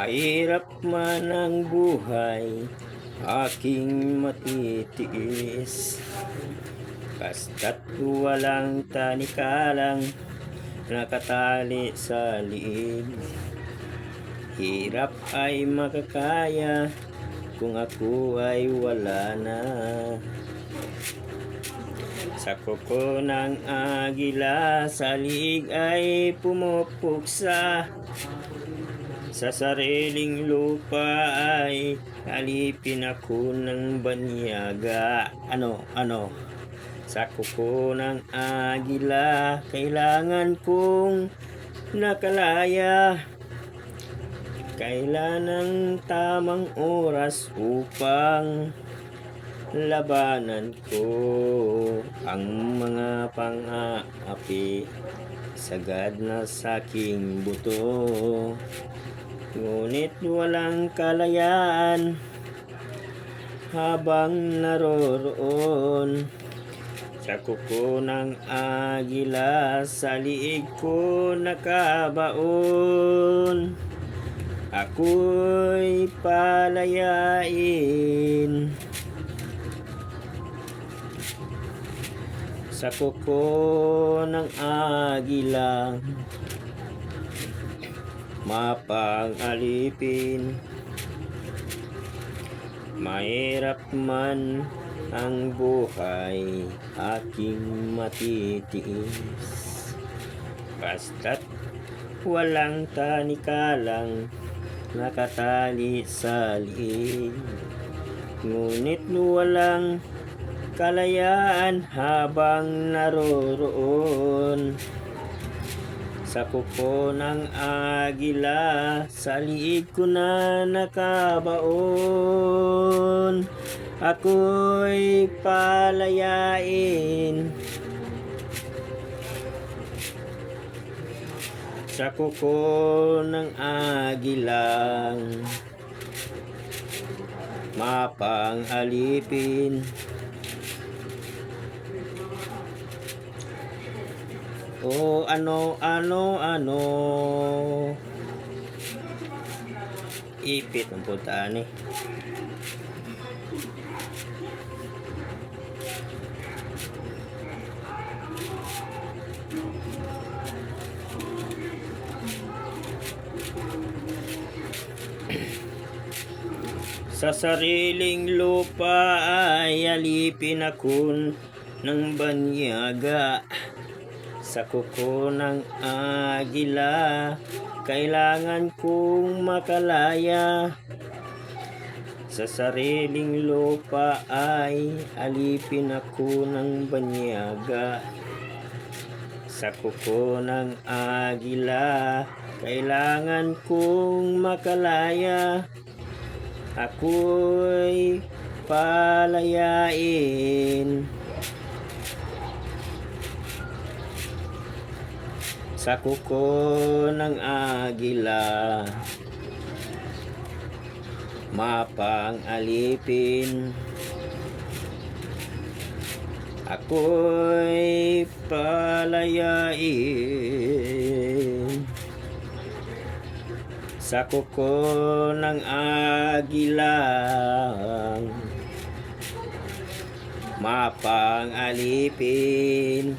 Mahirap man ang buhay, aking matitiis. Basta't walang tanikalang nakatali sa liig. Hirap ay makakaya kung ako ay wala na. Sa kuko ng agila, sa liig ay pumupuksa. Sa sariling lupa ay alipin ako ng banyaga. Sa kuko ng agila, kailangan kong nakalaya. Kailan ang tamang oras upang labanan ko ang mga pang-aapi sagad na saking buto. Ngunit walang kalayaan habang naroroon sa kuko ng agila, sa liig ko nakabaon. Ako'y palayain sa kuko ng agila, mapang-alipin. Mahirap man ang buhay, aking matitiis. Basta't walang tanikalang nakatali sa liig. Ngunit walang kalayaan habang naroroon sa kuko ng agila, sa liig ko na nakabaon. Ako'y palayain sa kuko ng agilang, mapang-alipin. O ano, ipit ang puntaan eh. Sa sariling lupa ay alipin ako ng banyaga. Sa kuko ng agila, kailangan kong makalaya. Sa sariling lupa ay alipin ako ng banyaga. Sa kuko ng agila, kailangan kong makalaya. Ako'y palayain sa kuko ng agila, mapang-alipin. Ako'y palayain sa kuko ng agilang, mapang-alipin.